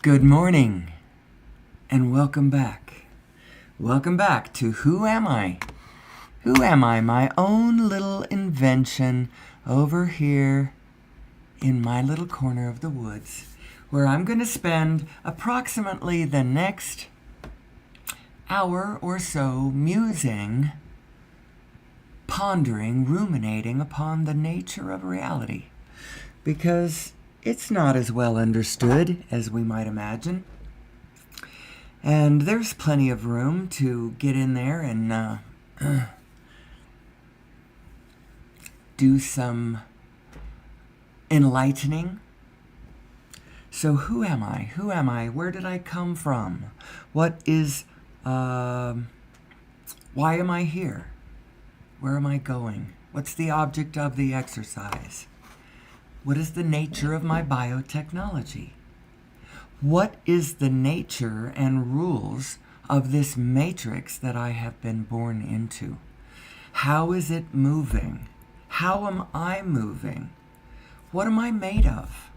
Good morning, and welcome back. Welcome back to Who Am I? Who am I? My own little invention over here in my little corner of the woods, where I'm going to spend approximately the next hour or so musing, pondering, ruminating upon the nature of reality. Because it's not as well understood as we might imagine. And there's plenty of room to get in there and do some enlightening. So who am I? Who am I? Where did I come from? What is, why am I here? Where am I going? What's the object of the exercise? What is the nature of my biotechnology? What is the nature and rules of this matrix that I have been born into? How is it moving? How am I moving? What am I made of?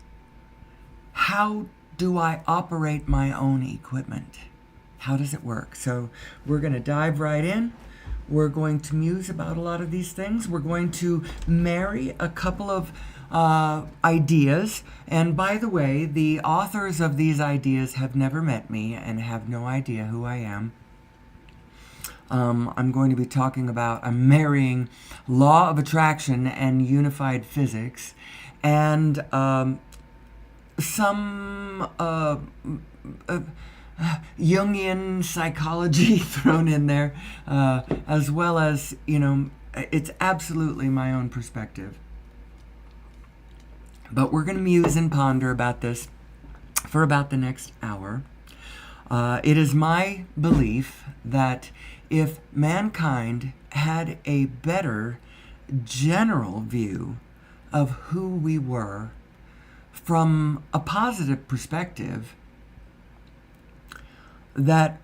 How do I operate my own equipment? How does it work? So we're going to dive right in. We're going to muse about a lot of these things. We're going to marry a couple of ideas. And by the way, the authors of these ideas have never met me and have no idea who I am. I'm going to be talking about, I'm marrying law of attraction and unified physics and some Jungian psychology thrown in there, as well as, it's absolutely my own perspective. But we're going to muse and ponder about this for about the next hour. It is my belief that if mankind had a better general view of who we were from a positive perspective, that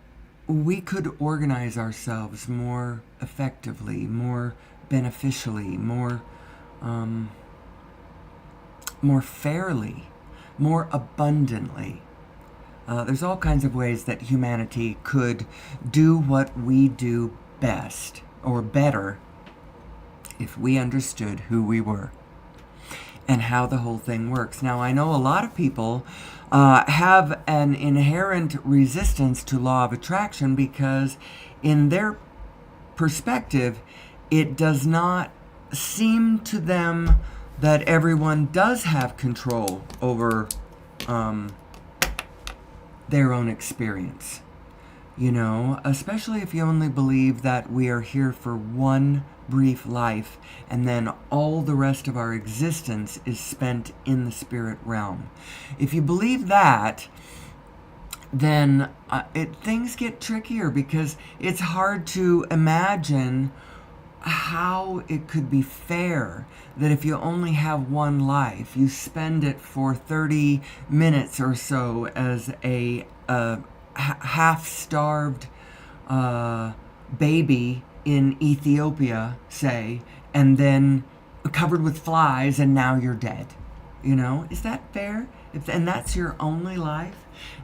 we could organize ourselves more effectively, more beneficially, more fairly, more abundantly. There's all kinds of ways that humanity could do what we do best or better if we understood who we were and how the whole thing works. Now, I know a lot of people have an inherent resistance to law of attraction because in their perspective, it does not seem to them that everyone does have control over their own experience. Especially if you only believe that we are here for one brief life and then all the rest of our existence is spent in the spirit realm. If you believe that, then things get trickier because it's hard to imagine how it could be fair that if you only have one life, you spend it for 30 minutes or so as a half-starved baby in Ethiopia, say, and then covered with flies, and now you're dead. Is that fair? And that's your only life?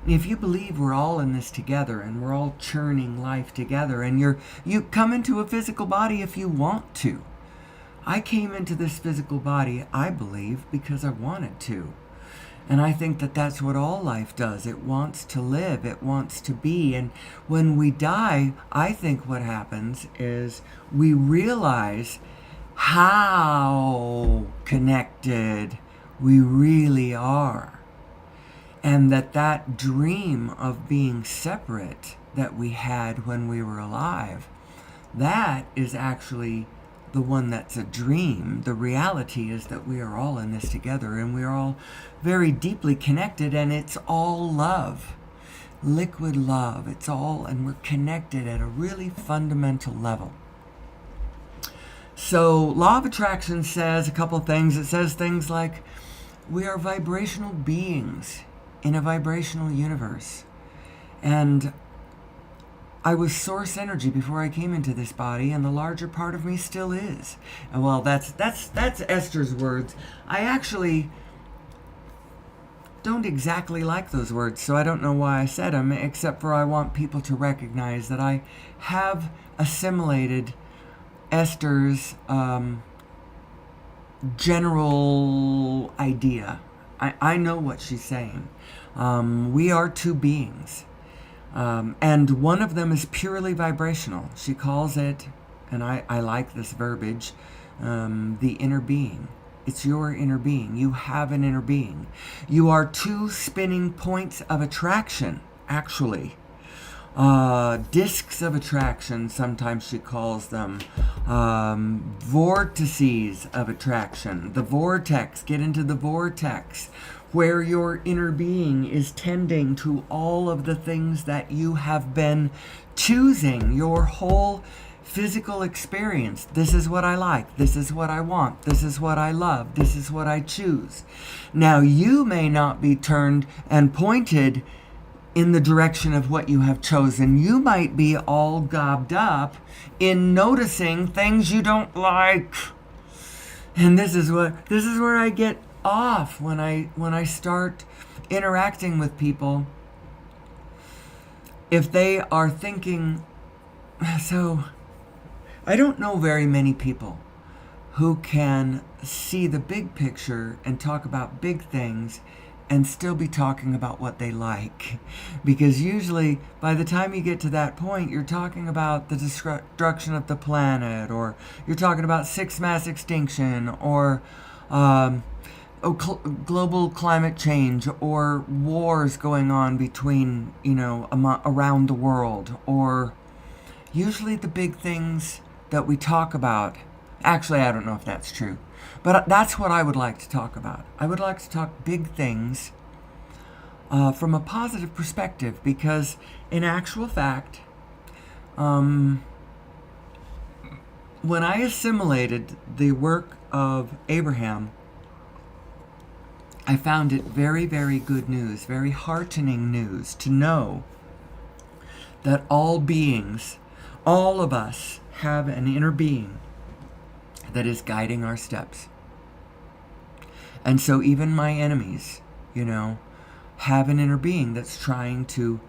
If you believe we're all in this together and we're all churning life together, and you come into a physical body if you want to. I came into this physical body, I believe, because I wanted to. And I think that that's what all life does. It wants to live. It wants to be. And when we die, I think what happens is we realize how connected we really are. And that dream of being separate that we had when we were alive, that is actually the one that's a dream. The reality is that we are all in this together and we are all very deeply connected, and it's all love. Liquid love. It's all, and we're connected at a really fundamental level. So law of attraction says a couple of things. It says things like we are vibrational beings in a vibrational universe. And I was source energy before I came into this body, and the larger part of me still is. And well, that's Esther's words. I actually don't exactly like those words, so I don't know why I said them, except for I want people to recognize that I have assimilated Esther's general idea. I know what she's saying. We are two beings. And one of them is purely vibrational. She calls it, and I like this verbiage, the inner being. It's your inner being. You have an inner being. You are two spinning points of attraction, actually. Discs of attraction, sometimes she calls them. Vortices of attraction. The vortex. Get into the vortex, where your inner being is tending to all of the things that you have been choosing your whole physical experience. This is what I like. This is what I want. This is what I love. This is what I choose. Now, you may not be turned and pointed in the direction of what you have chosen. You might be all gobbed up in noticing things you don't like. And this is where I get off when I start interacting with people. If they are thinking, so I don't know very many people who can see the big picture and talk about big things and still be talking about what they like. Because usually, by the time you get to that point, you're talking about the destruction of the planet, or you're talking about sixth mass extinction, or global climate change, or wars going on between, around the world, or usually the big things that we talk about. Actually, I don't know if that's true, but that's what I would like to talk about. I would like to talk big things from a positive perspective, because in actual fact, when I assimilated the work of Abraham, I found it very, very good news, very heartening news to know that all beings, all of us, have an inner being that is guiding our steps. And so even my enemies, have an inner being that's trying to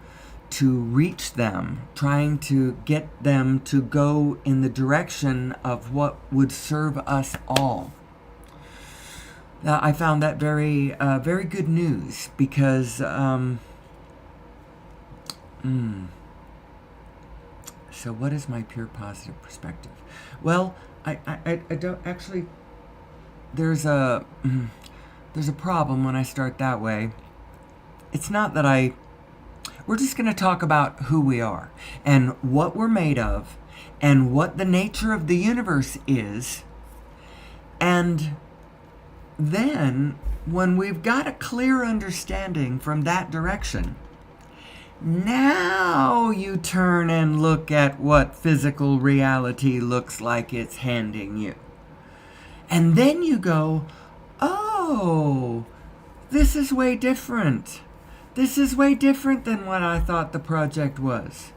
reach them, trying to get them to go in the direction of what would serve us all. Now, I found that very, very good news, because so what is my pure positive perspective? Well, I don't actually. There's a problem when I start that way. It's not that we're just going to talk about who we are and what we're made of and what the nature of the universe is. And then when we've got a clear understanding from that direction, now you turn and look at what physical reality looks like it's handing you. And then you go, oh, this is way different. This is way different than what I thought the project was.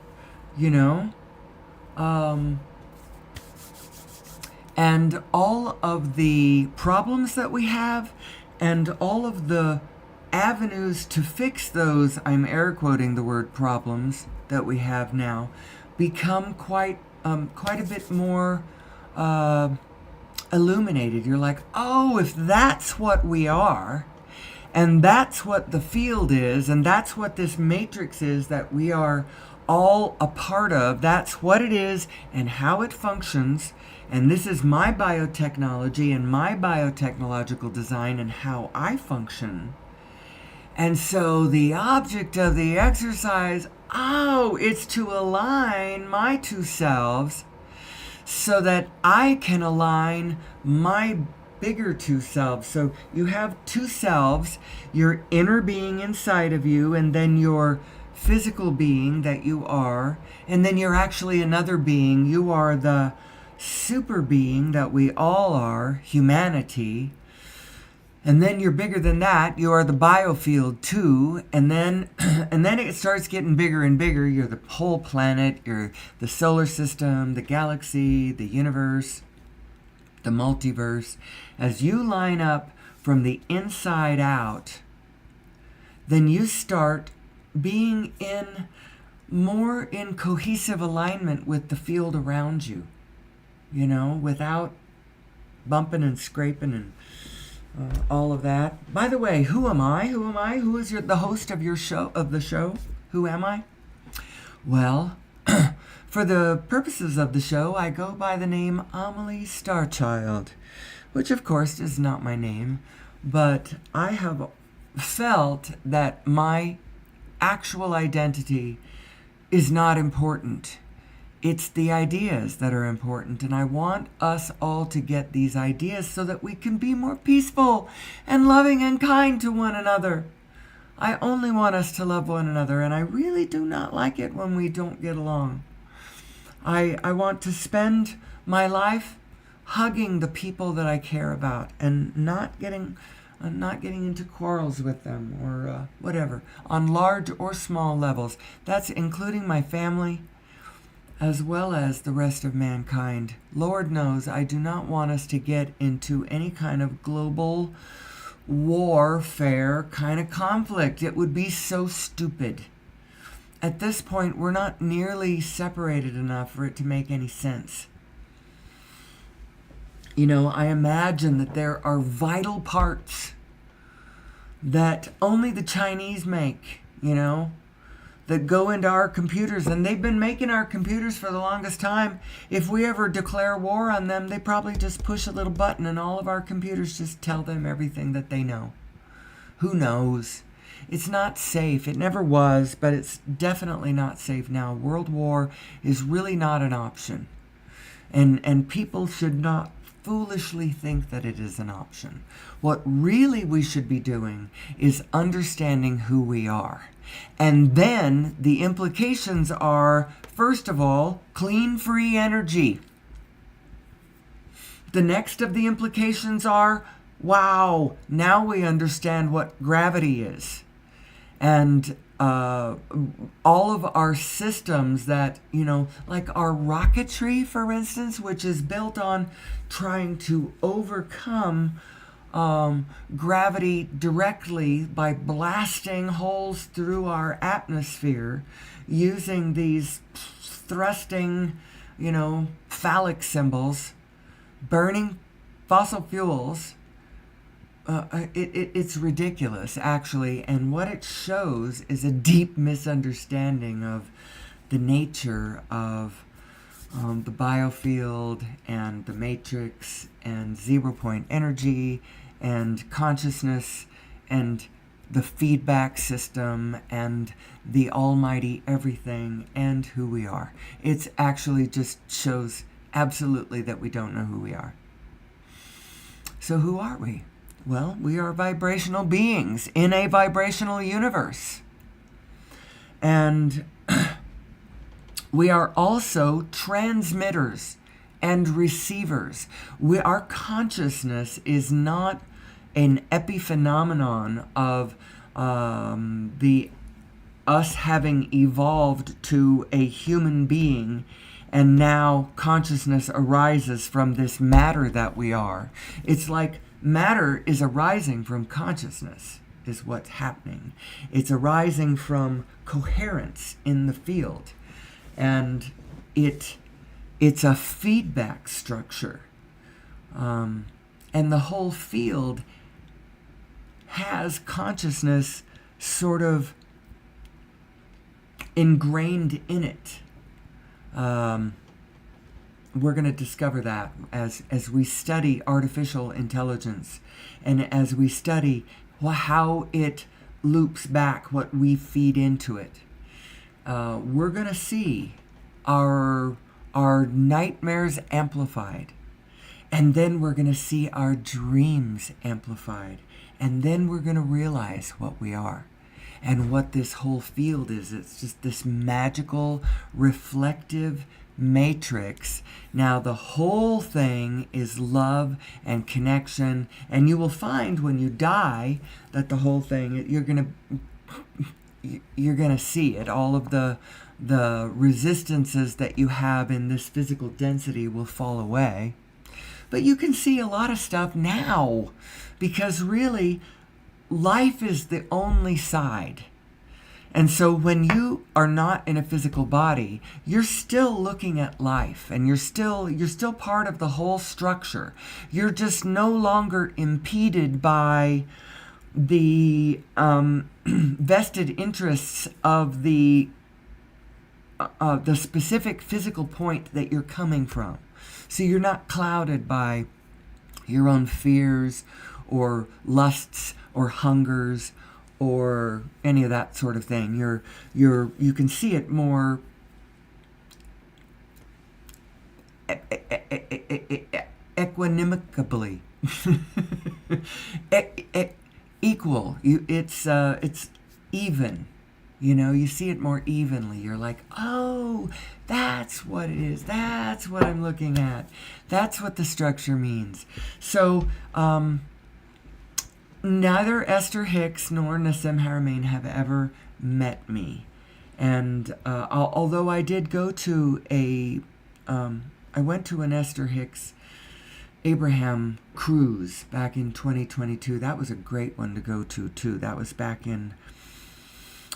And all of the problems that we have and all of the avenues to fix those, I'm air quoting the word problems, that we have now, become quite a bit more illuminated. You're like, oh, if that's what we are, and that's what the field is, and that's what this matrix is that we are all a part of, that's what it is and how it functions, and this is my biotechnology and my biotechnological design and how I function. And so the object of the exercise, it's to align my two selves so that I can align my bigger two selves. So you have two selves, your inner being inside of you, and then your physical being that you are, and then you're actually another being. You are the super being that we all are, humanity. And then you're bigger than that. You are the biofield too. And then it starts getting bigger and bigger. You're the whole planet. You're the solar system, the galaxy, the universe, the multiverse. As you line up from the inside out, then you start being more in cohesive alignment with the field around you, without bumping and scraping and all of that. By the way, who am I? Who is the host of the show? Who am I? Well, for the purposes of the show, I go by the name Amelie Starchild, which of course is not my name, but I have felt that my actual identity is not important. It's the ideas that are important, and I want us all to get these ideas so that we can be more peaceful and loving and kind to one another. I only want us to love one another, and I really do not like it when we don't get along. I want to spend my life hugging the people that I care about and not getting into quarrels with them or whatever, on large or small levels. That's including my family as well as the rest of mankind. Lord knows I do not want us to get into any kind of global warfare kind of conflict. It would be so stupid. At this point, we're not nearly separated enough for it to make any sense. I imagine that there are vital parts that only the Chinese make, that go into our computers, and they've been making our computers for the longest time. If we ever declare war on them, they probably just push a little button and all of our computers just tell them everything that they know. Who knows? It's not safe. It never was, but it's definitely not safe now. World war is really not an option. And people should not foolishly think that it is an option. What really we should be doing is understanding who we are. And then the implications are, first of all, clean, free energy. The next of the implications are, wow, now we understand what gravity is. And all of our systems that, like our rocketry, for instance, which is built on trying to overcome gravity directly by blasting holes through our atmosphere using these thrusting, phallic symbols, burning fossil fuels. It's ridiculous, actually, and what it shows is a deep misunderstanding of the nature of the biofield and the matrix and zero-point energy and consciousness and the feedback system and the almighty everything and who we are. It actually just shows absolutely that we don't know who we are. So who are we? Well, we are vibrational beings in a vibrational universe. And we are also transmitters and receivers. Our consciousness is not an epiphenomenon of us having evolved to a human being, and now consciousness arises from this matter that we are. It's like matter is arising from consciousness, is what's happening. It's arising from coherence in the field. And it's a feedback structure. And the whole field has consciousness sort of ingrained in it. We're going to discover that as we study artificial intelligence and as we study how it loops back what we feed into it. We're going to see our nightmares amplified, and then we're going to see our dreams amplified, and then we're going to realize what we are and what this whole field is. It's just this magical, reflective matrix. Now the whole thing is love and connection, and you will find when you die that the whole thing, you're gonna see it. All of the resistances that you have in this physical density will fall away. But you can see a lot of stuff now, because really life is the only side. And so when you are not in a physical body, you're still looking at life, and you're still part of the whole structure. You're just no longer impeded by the vested interests of the specific physical point that you're coming from. So you're not clouded by your own fears or lusts or hungers or any of that sort of thing. You can see it more equanimically. Equal. It's even. You see it more evenly. You're like, oh, that's what it is. That's what I'm looking at. That's what the structure means. So, neither Esther Hicks nor Nassim Haramein have ever met me. And although I did go to I went to an Esther Hicks Abraham cruise back in 2022. That was a great one to go to, too. That was back in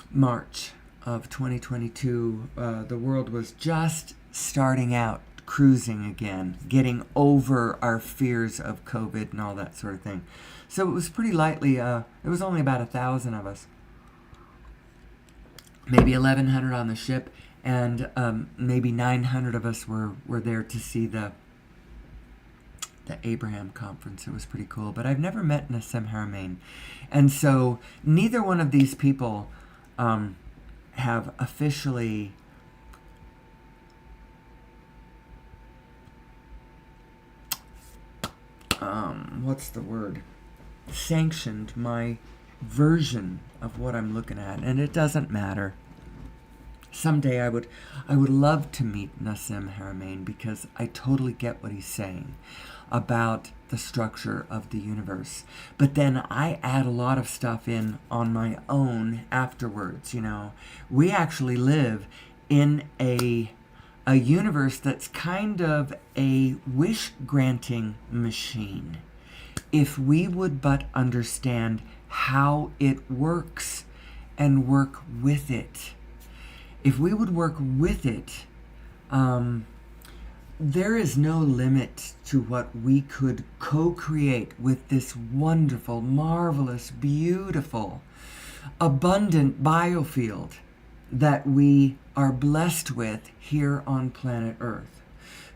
March of 2022. The world was just starting out cruising again, getting over our fears of COVID and all that sort of thing. So it was pretty lightly, it was only about 1,000 of us. Maybe 1,100 on the ship, and maybe 900 of us were there to see the Abraham conference. It was pretty cool. But I've never met Nassim Haramein. And so neither one of these people have officially what's the word? Sanctioned my version of what I'm looking at, and it doesn't matter. Someday I would love to meet Nassim Haramein, because I totally get what he's saying about the structure of the universe. But then I add a lot of stuff in on my own afterwards. We actually live in a universe that's kind of a wish-granting machine. If we would but understand how it works and work with it. If we would work with it, there is no limit to what we could co-create with this wonderful, marvelous, beautiful, abundant biofield that we are blessed with here on planet Earth.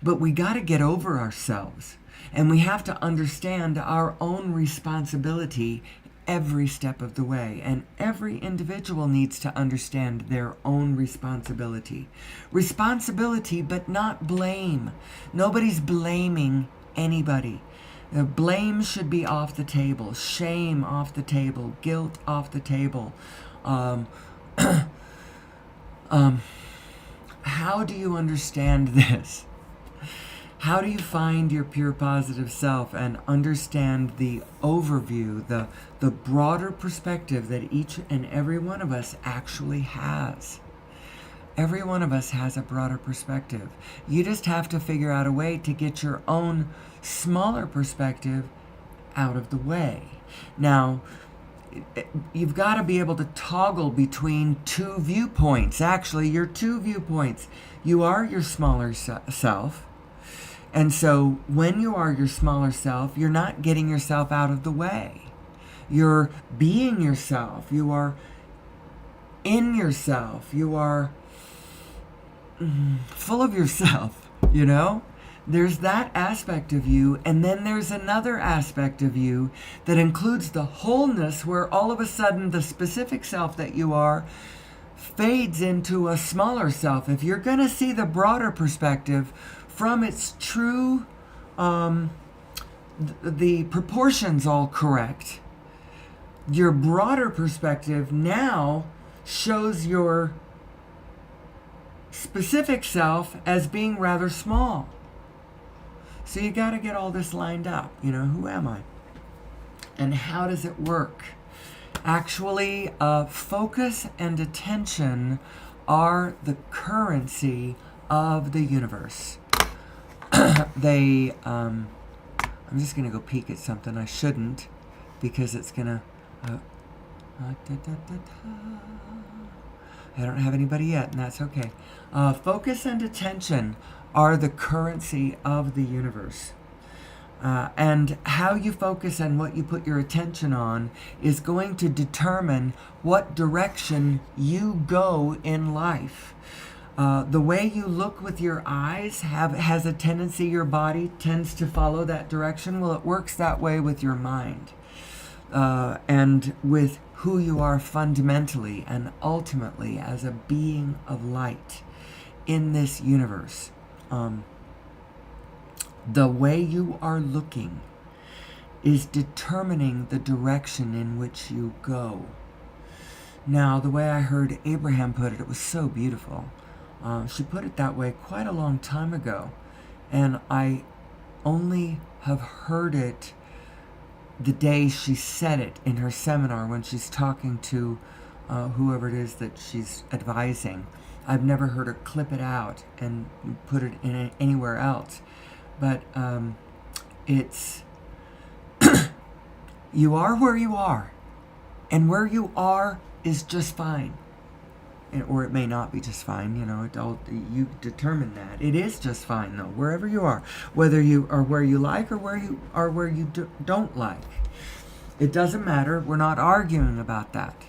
But we got to get over ourselves, and we have to understand our own responsibility every step of the way. And every individual needs to understand their own responsibility. Responsibility, but not blame. Nobody's blaming anybody. Blame should be off the table. Shame off the table. Guilt off the table. How do you understand this? How do you find your pure positive self and understand the overview, the broader perspective that each and every one of us actually has? Every one of us has a broader perspective. You just have to figure out a way to get your own smaller perspective out of the way. Now, you've got to be able to toggle between two viewpoints. Actually, your two viewpoints. You are your smaller self. And so when you are your smaller self, you're not getting yourself out of the way. You're being yourself. You are in yourself. You are full of yourself, There's that aspect of you, and then there's another aspect of you that includes the wholeness, where all of a sudden the specific self that you are fades into a smaller self. If you're going to see the broader perspective from its true, the proportions all correct, your broader perspective now shows your specific self as being rather small. So you got to get all this lined up. Who am I? And how does it work? Actually, focus and attention are the currency of the universe. I'm just going to go peek at something. I shouldn't, because I don't have anybody yet, and that's okay. Focus and attention are the currency of the universe. And how you focus and what you put your attention on is going to determine what direction you go in life. The way you look with your eyes has a tendency, your body tends to follow that direction. Well, it works that way with your mind. And with who you are fundamentally and ultimately as a being of light in this universe. The way you are looking is determining the direction in which you go. Now, the way I heard Abraham put it, it was so beautiful. She put it that way quite a long time ago, and I only have heard it the day she said it in her seminar when she's talking to whoever it is that she's advising. I've never heard her clip it out and put it in anywhere else. But it's you are where you are, and where you are is just fine. Or it may not be just fine, you determine that. It is just fine, though, wherever you are. Whether you are where you like or where you are where you don't like. It doesn't matter. We're not arguing about that.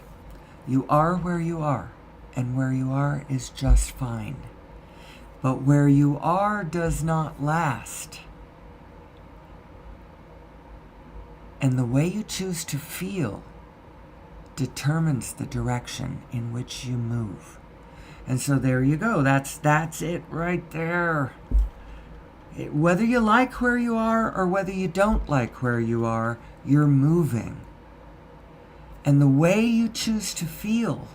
You are where you are, and where you are is just fine. But where you are does not last. And the way you choose to feel determines the direction in which you move. And so there you go. That's it right there. Whether you like where you are or whether you don't like where you are, you're moving. And the way you choose to feel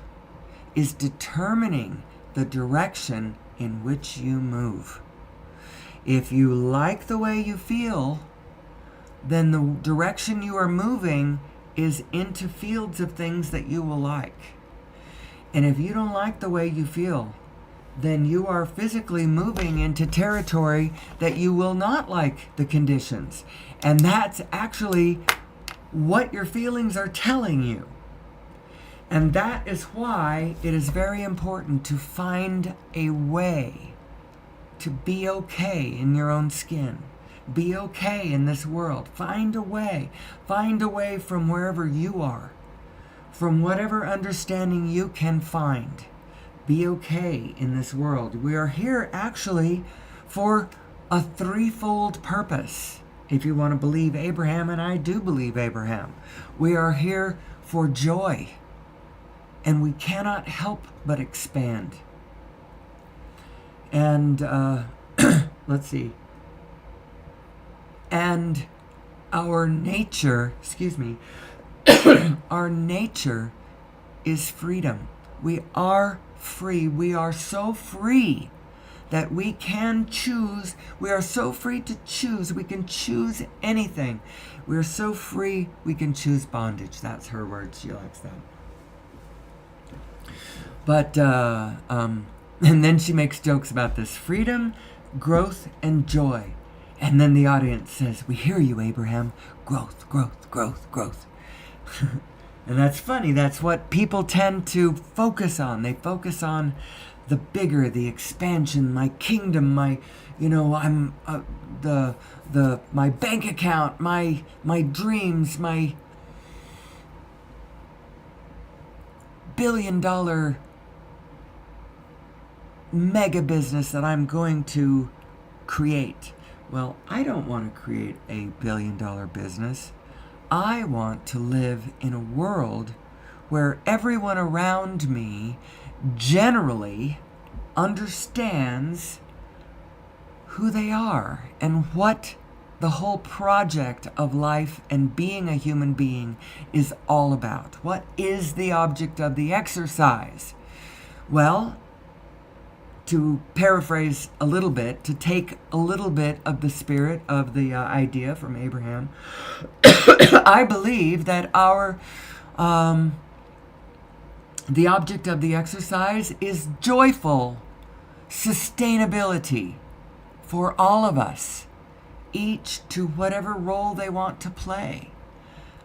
is determining the direction in which you move. If you like the way you feel, then the direction you are moving is into fields of things that you will like. And if you don't like the way you feel, then you are physically moving into territory that you will not like the conditions. And that's actually what your feelings are telling you. And that is why it is very important to find a way to be okay in your own skin. Be okay in this world. Find a way. Find a way from wherever you are, from whatever understanding you can find. Be okay in this world. We are here actually for a threefold purpose. If you want to believe Abraham, and I do believe Abraham, we are here for joy. And we cannot help but expand. And let's see. And our nature, our nature is freedom. We are free. We are so free that we can choose. We are so free to choose. We can choose anything. We are so free we can choose bondage. That's her word. She likes that. But, and then she makes jokes about this. Freedom, growth, and joy. And then the audience says, "We hear you, Abraham. Growth, growth, growth, growth." And that's funny. That's what people tend to focus on. They focus on the bigger, the expansion, my kingdom, my, I'm my bank account, my dreams, my billion-dollar mega business that I'm going to create. Well, I don't want to create a billion-dollar business. I want to live in a world where everyone around me generally understands who they are and what the whole project of life and being a human being is all about. What is the object of the exercise? Well, to paraphrase a little bit, to take a little bit of the spirit of the idea from Abraham, I believe that the object of the exercise is joyful sustainability for all of us, each to whatever role they want to play.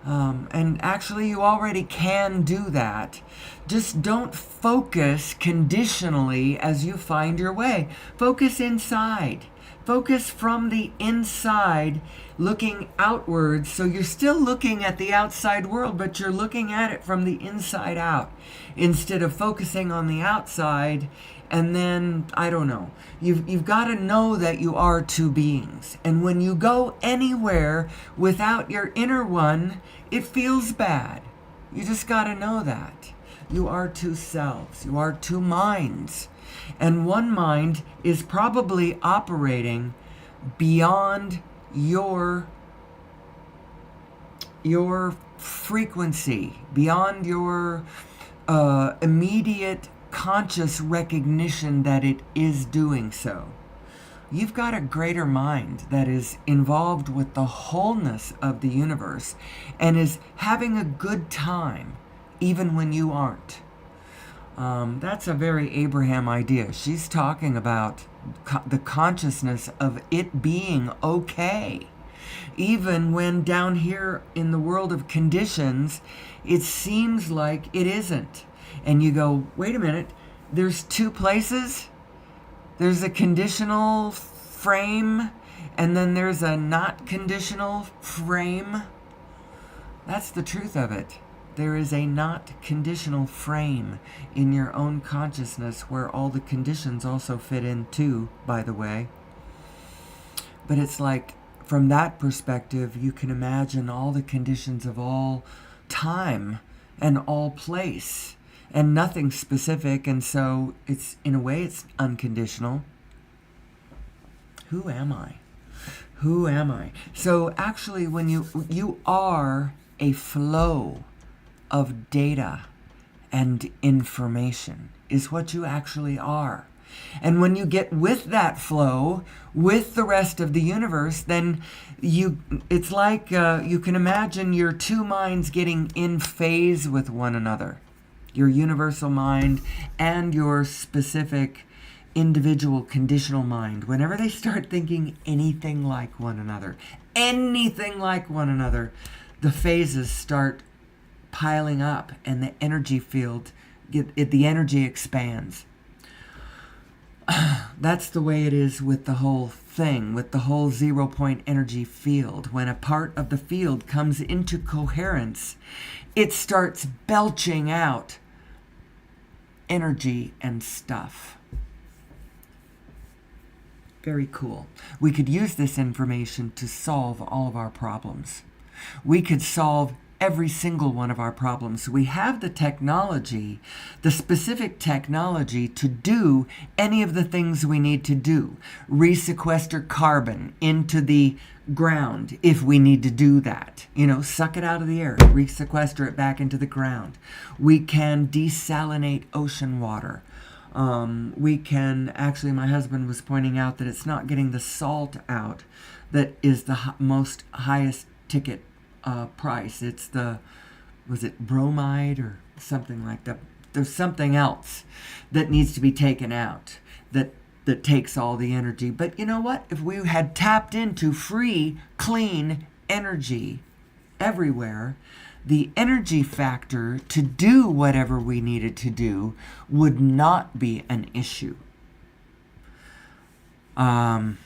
And actually, you already can do that. Just don't focus conditionally as you find your way. Focus inside. Focus from the inside, looking outwards. So you're still looking at the outside world, but you're looking at it from the inside out instead of focusing on the outside. And then, I don't know, you've got to know that you are two beings. And when you go anywhere without your inner one, it feels bad. You just got to know that. You are two selves. You are two minds. And one mind is probably operating beyond your frequency, beyond your immediate conscious recognition that it is doing so. You've got a greater mind that is involved with the wholeness of the universe and is having a good time even when you aren't. That's a very Abraham idea. She's talking about the consciousness of it being okay. Even when down here in the world of conditions, it seems like it isn't. And you go, wait a minute, there's two places? There's a conditional frame, and then there's a not conditional frame? That's the truth of it. There is a not conditional frame in your own consciousness where all the conditions also fit in too, by the way. But it's like, from that perspective, you can imagine all the conditions of all time and all place and nothing specific, and so it's, in a way, it's unconditional. Who am I? Who am I? So actually, when you are a flow of data and information is what you actually are. And when you get with that flow, with the rest of the universe, then it's like you can imagine your two minds getting in phase with one another. Your universal mind and your specific individual conditional mind. Whenever they start thinking anything like one another, the phases start piling up and the energy field, the energy expands. That's the way it is with the whole thing, with the whole 0-point energy field. When a part of the field comes into coherence, it starts belching out energy and stuff. Very cool. We could use this information to solve all of our problems. We could solve every single one of our problems. We have the technology, the specific technology to do any of the things we need to do. Resequester carbon into the ground if we need to do that. Suck it out of the air, resequester it back into the ground. We can desalinate ocean water. We can, actually, my husband was pointing out that it's not getting the salt out that is the most highest ticket price. It's was it bromide or something like that? There's something else that needs to be taken out that takes all the energy. But you know what? If we had tapped into free, clean energy everywhere, the energy factor to do whatever we needed to do would not be an issue. All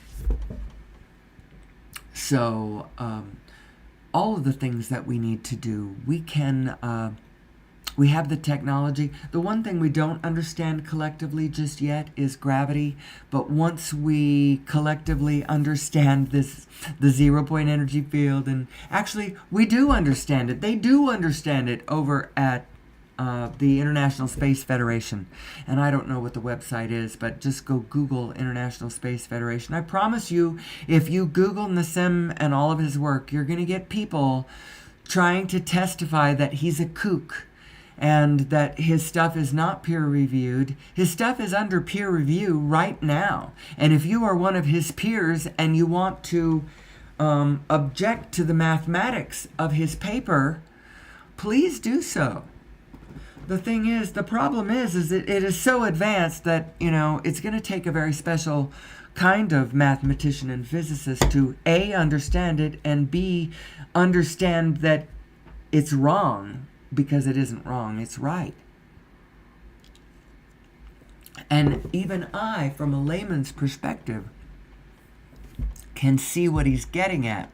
of the things that we need to do, we have the technology. The one thing we don't understand collectively just yet is gravity. But once we collectively understand the 0-point energy field, and actually we do understand it. They do understand it over at the International Space Federation. And I don't know what the website is, but just go Google International Space Federation. I promise you, if you Google Nassim and all of his work, you're going to get people trying to testify that he's a kook and that his stuff is not peer-reviewed. His stuff is under peer review right now. And if you are one of his peers and you want to object to the mathematics of his paper, please do so. The problem is that it is so advanced that, it's going to take a very special kind of mathematician and physicist to A, understand it, and B, understand that it's wrong because it isn't wrong. It's right. And even I, from a layman's perspective, can see what he's getting at.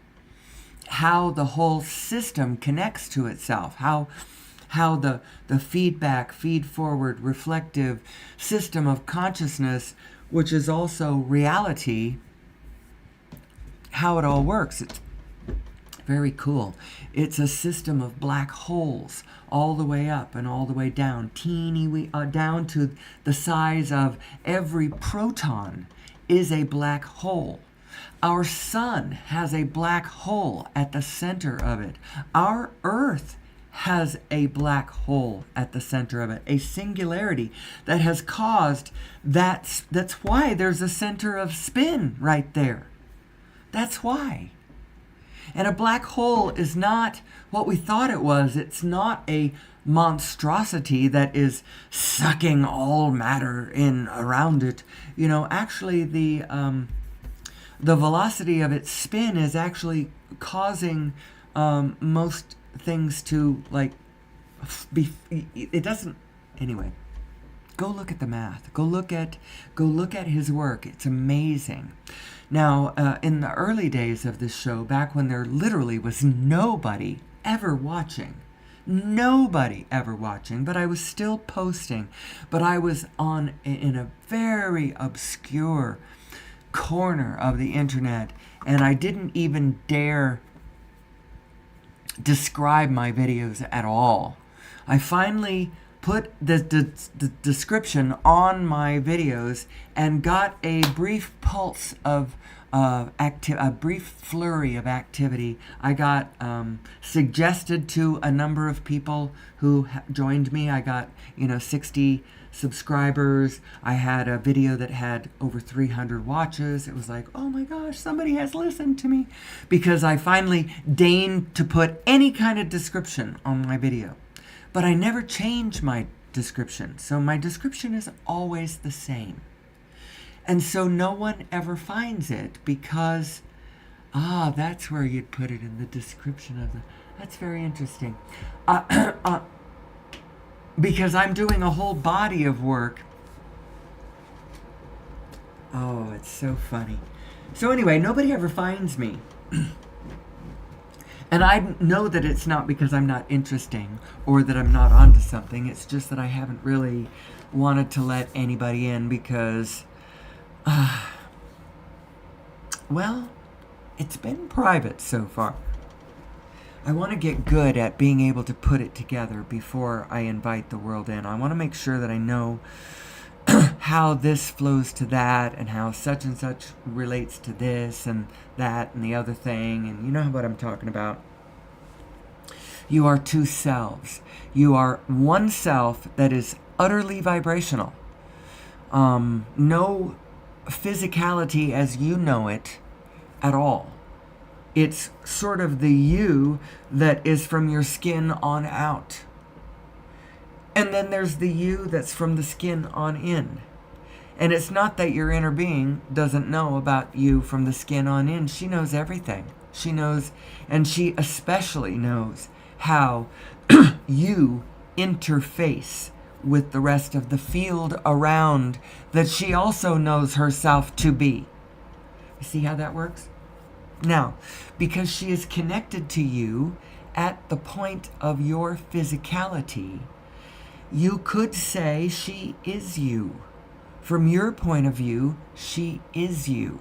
How the whole system connects to itself. How the feedback, feed-forward, reflective system of consciousness, which is also reality, how it all works. It's very cool. It's a system of black holes all the way up and all the way down, down to the size of every proton is a black hole. Our sun has a black hole at the center of it. Our Earth has a black hole at the center of it, a singularity that has caused that's why there's a center of spin right there. That's why. And a black hole is not what we thought it was. It's not a monstrosity that is sucking all matter in around it. You know, actually the velocity of its spin is actually causing most things to it doesn't. Anyway, go look at the math. Go look at his work. It's amazing. Now, in the early days of this show, back when there literally was nobody ever watching, but I was still posting, but I was in a very obscure corner of the internet, and I didn't even dare describe my videos at all. I finally put the description on my videos and got a brief pulse of a brief flurry of activity. I got suggested to a number of people who joined me. I got 60 subscribers. I had a video that had over 300 watches. It was like, oh my gosh, somebody has listened to me, because I finally deigned to put any kind of description on my video. But I never change my description. So my description is always the same. And so no one ever finds it because, that's where you'd put it in the description of the, that's very interesting. Because I'm doing a whole body of work. Oh, it's so funny. So anyway, nobody ever finds me. And I know that it's not because I'm not interesting or that I'm not onto something. It's just that I haven't really wanted to let anybody in because, well, it's been private so far. I want to get good at being able to put it together before I invite the world in. I want to make sure that I know how this flows to that and how such and such relates to this and that and the other thing. And you know what I'm talking about. You are two selves. You are one self that is utterly vibrational. No physicality as you know it at all. It's sort of the you that is from your skin on out. And then there's the you that's from the skin on in. And it's not that your inner being doesn't know about you from the skin on in. She knows everything. She knows, and she especially knows how you interface with the rest of the field around that she also knows herself to be. You see how that works? Now, because she is connected to you at the point of your physicality, you could say she is you. From your point of view, she is you.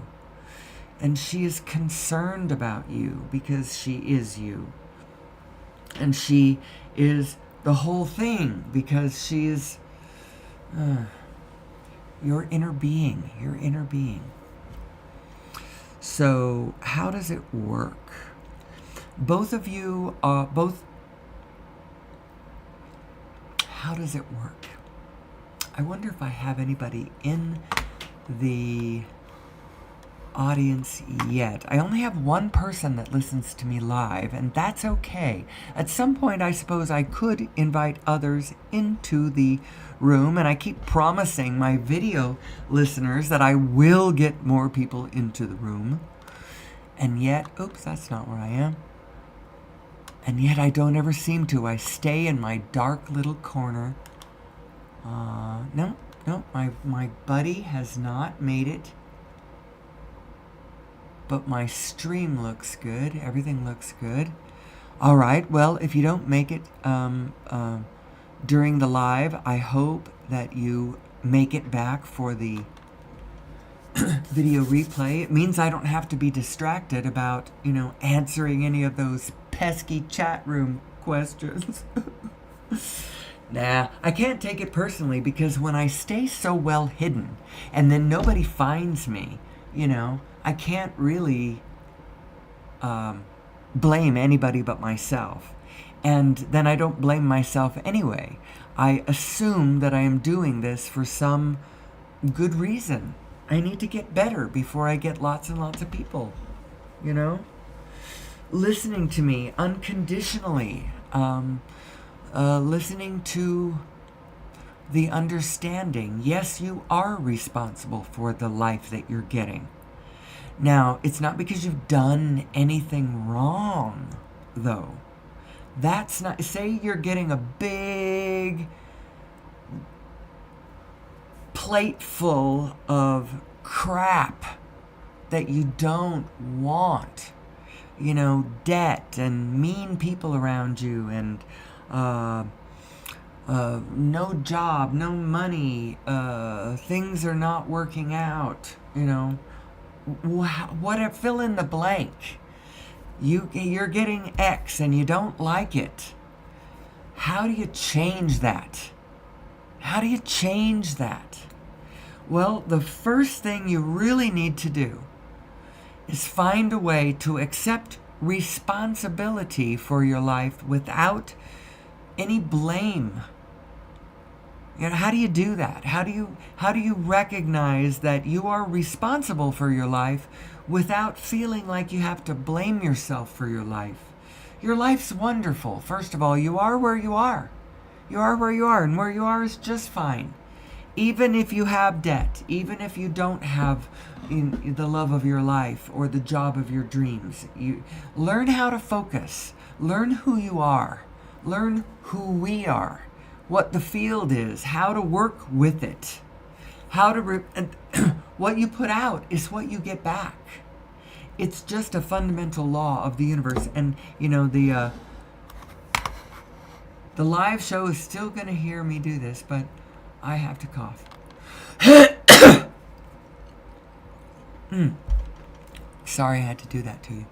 And she is concerned about you because she is you. And she is the whole thing because she is your inner being, So how does it work? Both of you are how does it work? I wonder if I have anybody in the audience yet. I only have one person that listens to me live, and that's okay. At some point, I suppose I could invite others into the room, and I keep promising my video listeners that I will get more people into the room. And yet, oops, that's not where I am. And yet I don't ever seem to. I stay in my dark little corner. No, my buddy has not made it. But my stream looks good. Everything looks good. All right, well, if you don't make it during the live, I hope that you make it back for the video replay. It means I don't have to be distracted about, answering any of those pesky chat room questions. Nah, I can't take it personally, because when I stay so well hidden and then nobody finds me, I can't really blame anybody but myself. And then I don't blame myself anyway. I assume that I am doing this for some good reason. I need to get better before I get lots and lots of people, listening to me unconditionally, listening to the understanding. Yes, you are responsible for the life that you're getting. Now, it's not because you've done anything wrong, though. That's not... Say you're getting a big plate full of crap that you don't want. Debt and mean people around you, and no job, no money, things are not working out, what, fill in the blank. You're getting X and you don't like it. How do you change that? How do you change that? Well, the first thing you really need to do is find a way to accept responsibility for your life without any blame. How do you do that? How do you recognize that you are responsible for your life without feeling like you have to blame yourself for your life? Your life's wonderful. First of all, you are where you are. You are where you are, and where you are is just fine. Even if you have debt, even if you don't have the love of your life or the job of your dreams, you learn how to focus. Learn who you are. Learn who we are. What the field is, how to work with it, what you put out is what you get back. It's just a fundamental law of the universe. And the live show is still going to hear me do this, but I have to cough. Sorry I had to do that to you.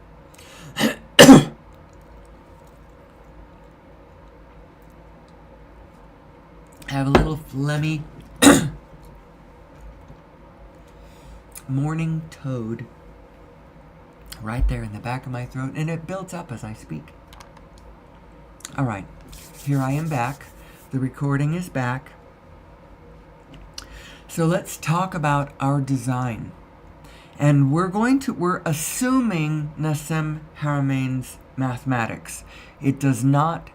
Have a little phlegmy morning toad right there in the back of my throat, and it builds up as I speak. All right, here I am back. The recording is back. So let's talk about our design. And we're assuming Nassim Haramein's mathematics. It does not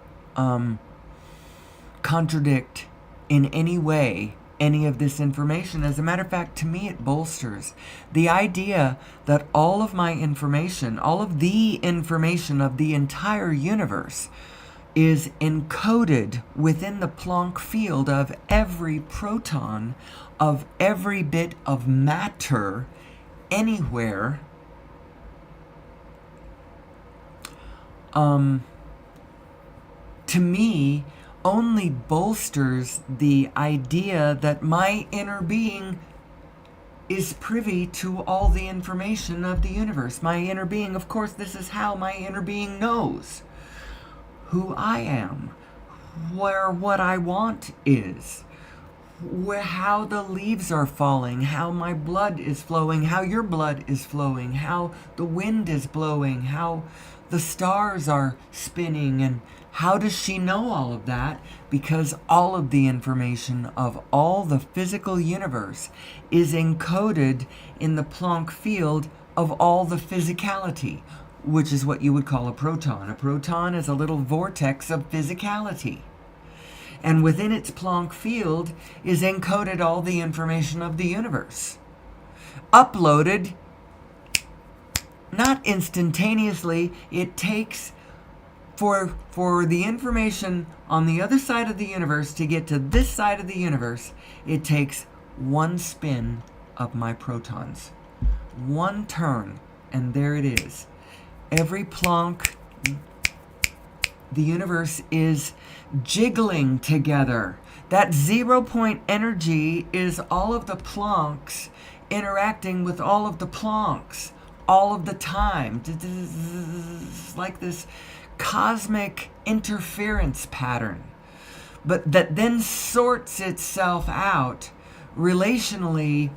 contradict in any way any of this information. As a matter of fact, to me it bolsters the idea that all of my information, all of the information of the entire universe, is encoded within the Planck field of every proton, of every bit of matter anywhere. To me, only bolsters the idea that my inner being is privy to all the information of the universe. My inner being, of course, this is how my inner being knows who I am, where what I want is, how the leaves are falling, how my blood is flowing, how your blood is flowing, how the wind is blowing, how the stars are spinning. And how does she know all of that? Because all of the information of all the physical universe is encoded in the Planck field of all the physicality, which is what you would call a proton. A proton is a little vortex of physicality. And within its Planck field is encoded all the information of the universe. Uploaded, not instantaneously, it takes for the information on the other side of the universe to get to this side of the universe, it takes one spin of my protons. One turn, and there it is. Every Planck, the universe is jiggling together. That 0 point energy is all of the Plancks interacting with all of the Plancks all of the time. It's like this cosmic interference pattern, but that then sorts itself out relationally.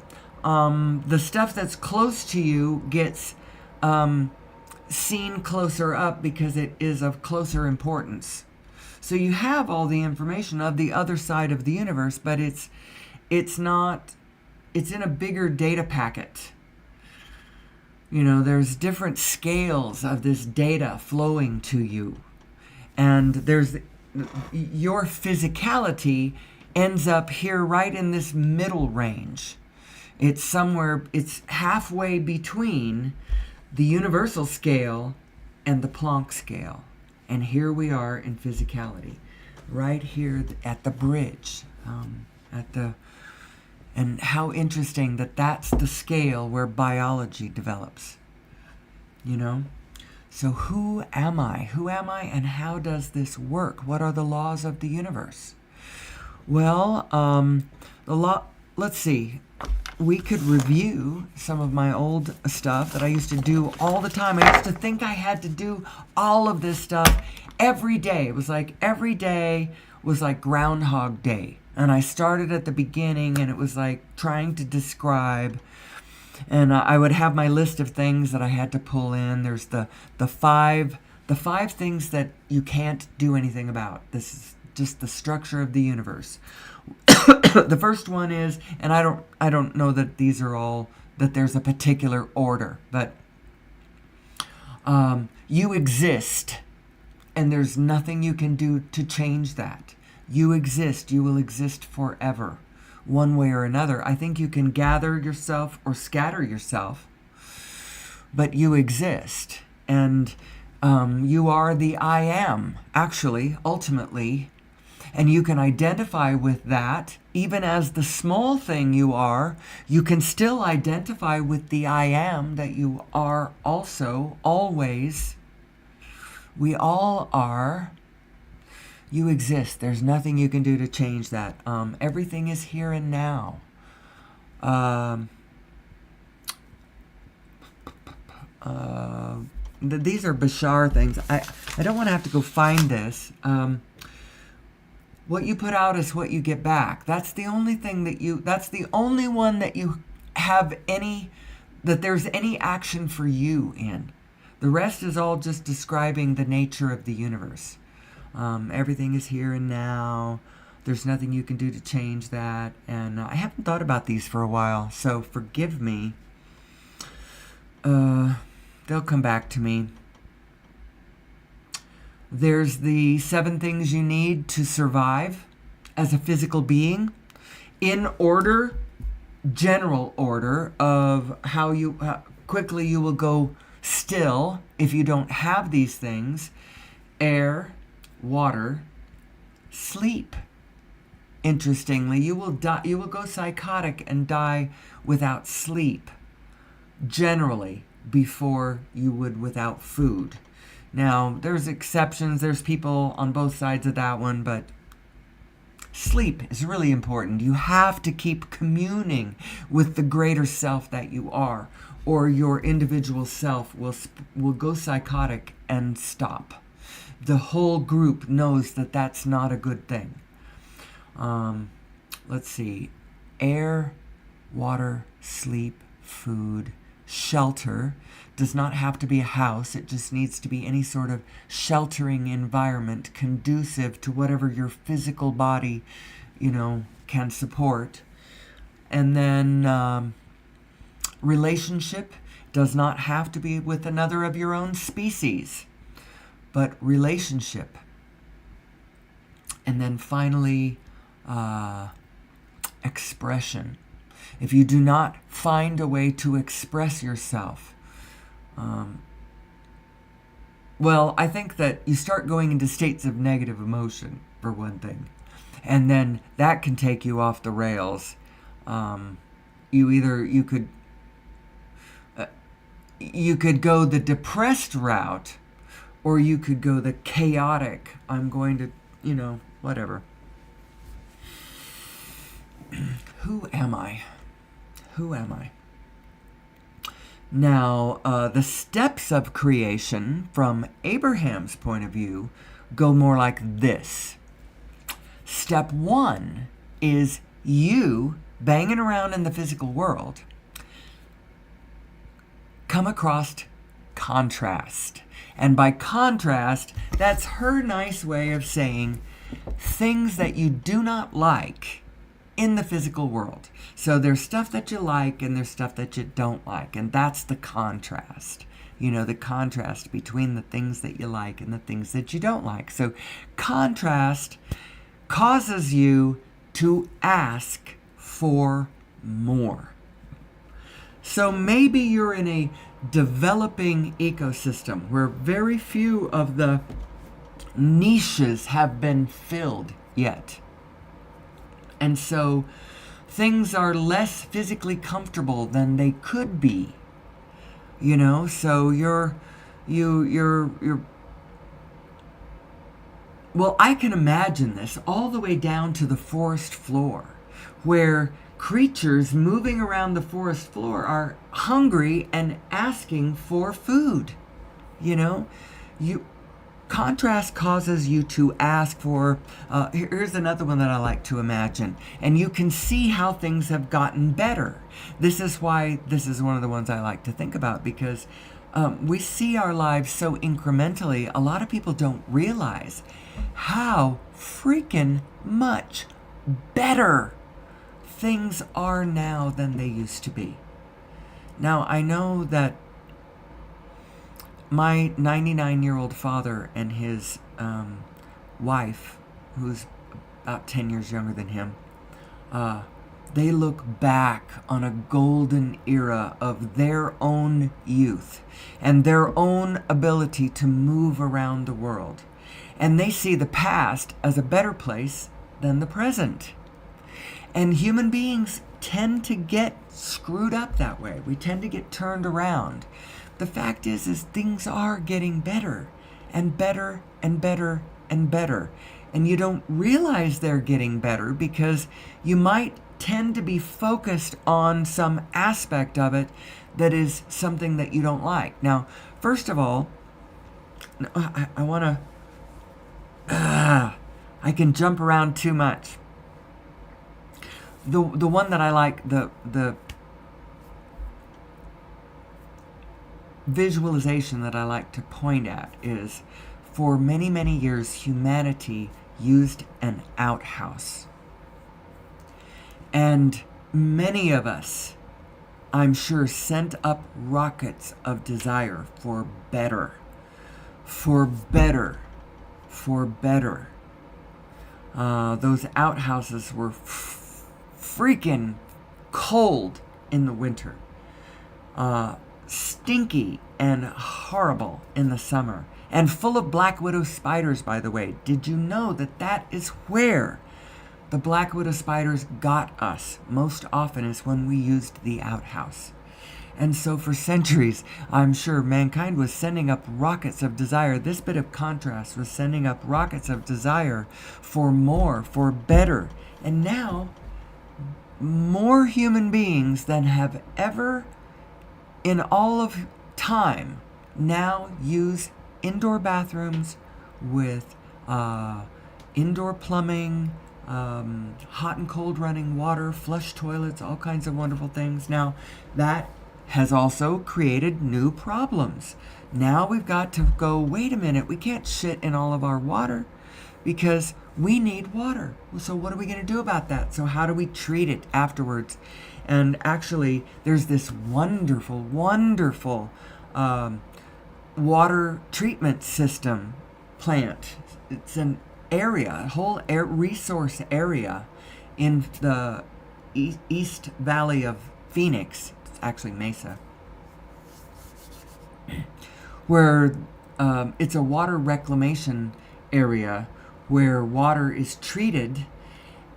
The stuff that's close to you gets seen closer up because it is of closer importance. So you have all the information of the other side of the universe, but it's in a bigger data packet. There's different scales of this data flowing to you. And there's your physicality ends up here right in this middle range. It's halfway between the universal scale and the Planck scale. And here we are in physicality, right here at the bridge, and how interesting that that's the scale where biology develops, So who am I? Who am I, and how does this work? What are the laws of the universe? Well, let's see. We could review some of my old stuff that I used to do all the time. I used to think I had to do all of this stuff every day. It was like every day was like Groundhog Day. And I started at the beginning, and it was like trying to describe. And I would have my list of things that I had to pull in. There's the five things that you can't do anything about. This is just the structure of the universe. The first one is, and I don't know that these are all, that there's a particular order, but you exist, and there's nothing you can do to change that. You exist. You will exist forever, one way or another. I think you can gather yourself or scatter yourself, but you exist, and you are the I am, actually, ultimately. And you can identify with that. Even as the small thing you are, you can still identify with the I am that you are also, always. We all are. You exist. There's nothing you can do to change that. Everything is here and now. These are Bashar things. I don't want to have to go find this. What you put out is what you get back. That's the only thing that's the only one that you have that there's any action for you in. The rest is all just describing the nature of the universe. Everything is here and now. There's nothing you can do to change that. And I haven't thought about these for a while, so forgive me. They'll come back to me. There's the 7 things you need to survive as a physical being, in order, general order of how quickly you will go still if you don't have these things: air, water, sleep. Interestingly, you will die. You will go psychotic and die without sleep, generally, before you would without food. Now, there's exceptions. There's people on both sides of that one, but sleep is really important. You have to keep communing with the greater self that you are, or your individual self will go psychotic and stop. The whole group knows that that's not a good thing. Let's see. Air, water, sleep, food, shelter. Does not have to be a house. It just needs to be any sort of sheltering environment conducive to whatever your physical body, can support. And then relationship does not have to be with another of your own species, but relationship. And then finally, expression. If you do not find a way to express yourself, Well, I think that you start going into states of negative emotion, for one thing. And then that can take you off the rails. Um, you could go the depressed route, or you could go the chaotic. I'm going to, whatever. Who am I? Who am I? Now, the steps of creation, from Abraham's point of view, go more like this. Step one is you banging around in the physical world, come across contrast. And by contrast, that's her nice way of saying things that you do not like in the physical world. So there's stuff that you like and there's stuff that you don't like. And that's the contrast. The contrast between the things that you like and the things that you don't like. So contrast causes you to ask for more. So maybe you're in a developing ecosystem where very few of the niches have been filled yet. And so things are less physically comfortable than they could be. So you're well, I can imagine this all the way down to the forest floor, where creatures moving around the forest floor are hungry and asking for food. Contrast causes you to ask for, here's another one that I like to imagine, and you can see how things have gotten better. This is why this is one of the ones I like to think about, because we see our lives so incrementally. A lot of people don't realize how freaking much better things are now than they used to be. Now, I know that my 99-year-old father and his wife, who's about 10 years younger than him, they look back on a golden era of their own youth and their own ability to move around the world. And they see the past as a better place than the present. And human beings tend to get screwed up that way. We tend to get turned around. The fact is things are getting better and better and better and better. And you don't realize they're getting better because you might tend to be focused on some aspect of it that is something that you don't like. Now, first of all, I want to... I can jump around too much. The one that I like, the visualization that I like to point at is, for many, many years, humanity used an outhouse. And many of us, I'm sure, sent up rockets of desire for better, for better, for better. Those outhouses were freaking cold in the winter, stinky and horrible in the summer, and full of black widow spiders, by the way. Did you know that that is where the black widow spiders got us most often, is when we used the outhouse? And so for centuries, I'm sure mankind was sending up rockets of desire. This bit of contrast was sending up rockets of desire for more, for better. And now, more human beings than have ever in all of time now use indoor bathrooms with indoor plumbing, hot and cold running water, flush toilets, all kinds of wonderful things. Now, that has also created new problems. Now we've got to go, wait a minute, we can't shit in all of our water because we need water. So what are we going to do about that? So how do we treat it afterwards? And actually, there's this wonderful, wonderful water treatment system plant. It's an area, a whole resource area in the East Valley of Phoenix. It's actually Mesa, where it's a water reclamation area where water is treated,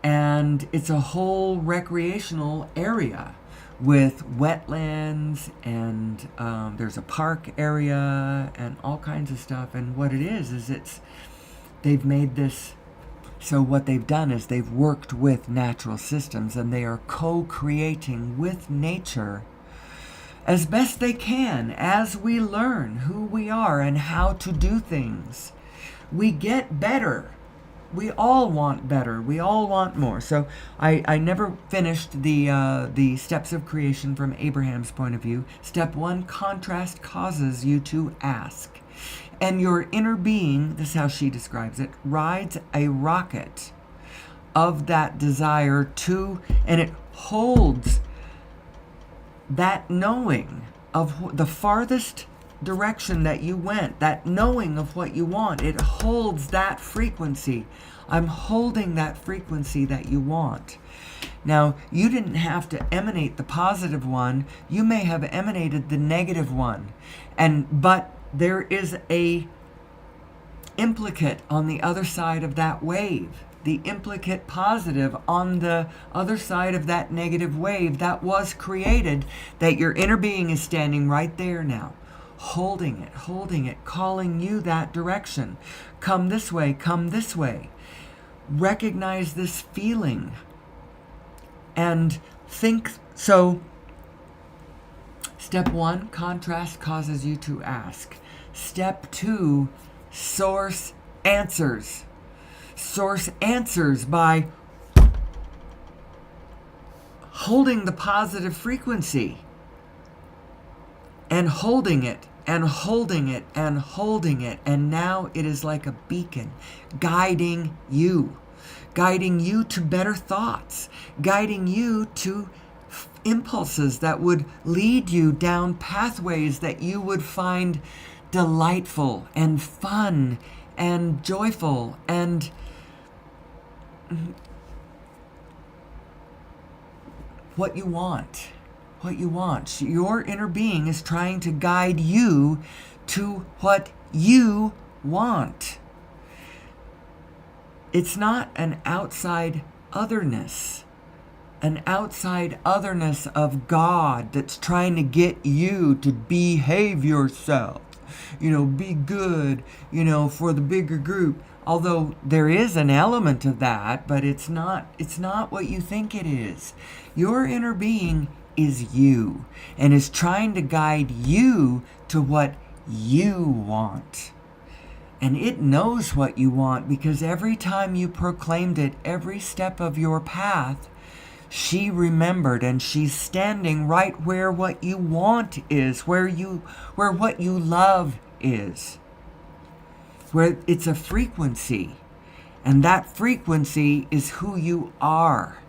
and it's a whole recreational area with wetlands, and there's a park area and all kinds of stuff. And what it is they've made this, so what they've done is they've worked with natural systems, and they are co-creating with nature as best they can as we learn who we are and how to do things. We get better. We all want better. We all want more. So I never finished the steps of creation from Abraham's point of view. Step 1, contrast causes you to ask. And your inner being, this is how she describes it, rides a rocket of that desire to, and it holds that knowing of the farthest direction that you went, that knowing of what you want. It holds that frequency. I'm holding that frequency that you want. Now, you didn't have to emanate the positive one. You may have emanated the negative one. But there is a implicate on the other side of that wave. The implicate positive on the other side of that negative wave that was created, that your inner being is standing right there now, holding it, calling you that direction. Come this way, come this way. Recognize this feeling and think. So, step 1, contrast causes you to ask. Step 2, source answers. Source answers by holding the positive frequency and holding it and holding it and holding it. And now it is like a beacon guiding you to better thoughts, guiding you to impulses that would lead you down pathways that you would find delightful and fun and joyful and what you want. Your inner being is trying to guide you to what you want. It's not an outside otherness of God that's trying to get you to behave yourself, be good, for the bigger group. Although there is an element of that, but it's not what you think it is. Your inner being is you and is trying to guide you to what you want. And it knows what you want, because every time you proclaimed it, every step of your path, she remembered, and she's standing right where what you want is, where what you love is, where it's a frequency, and that frequency is who you are.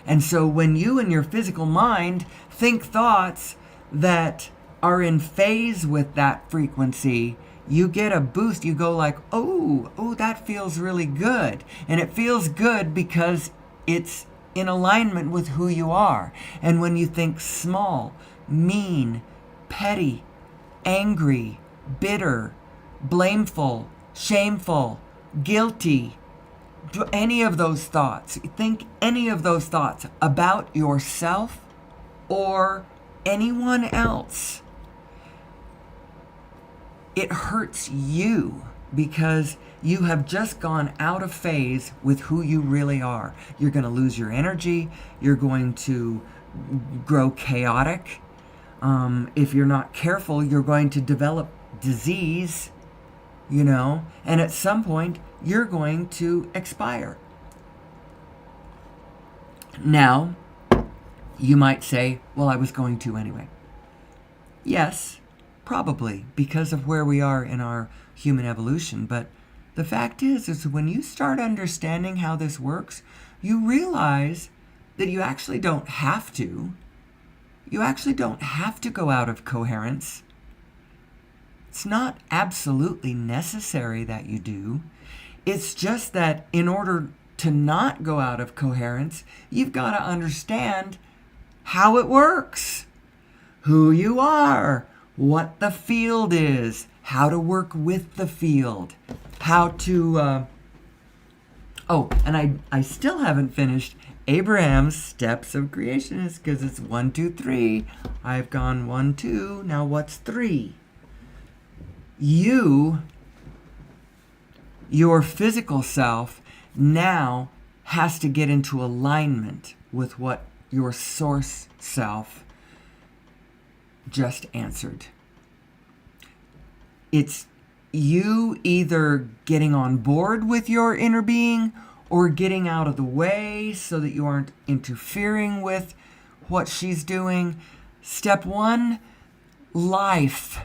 And so when you in your physical mind think thoughts that are in phase with that frequency, you get a boost. You go like, oh, that feels really good. And it feels good because it's in alignment with who you are. And when you think small, mean, petty, angry, bitter, blameful, shameful, guilty, any of those thoughts, think any of those thoughts about yourself or anyone else, it hurts you because you have just gone out of phase with who you really are. You're going to lose your energy. You're going to grow chaotic. If you're not careful, you're going to develop disease, and at some point, you're going to expire. Now, you might say, well, I was going to anyway. Yes, probably, because of where we are in our human evolution. But the fact is when you start understanding how this works, you realize that you actually don't have to. You actually don't have to go out of coherence. It's not absolutely necessary that you do. It's just that in order to not go out of coherence, you've got to understand how it works, who you are, what the field is, how to work with the field, how to, and I still haven't finished Abraham's steps of creationist because it's 1, 2, 3. I've gone 1, 2. Now what's 3? Your physical self now has to get into alignment with what your source self just answered. It's you either getting on board with your inner being or getting out of the way so that you aren't interfering with what she's doing. Step 1, life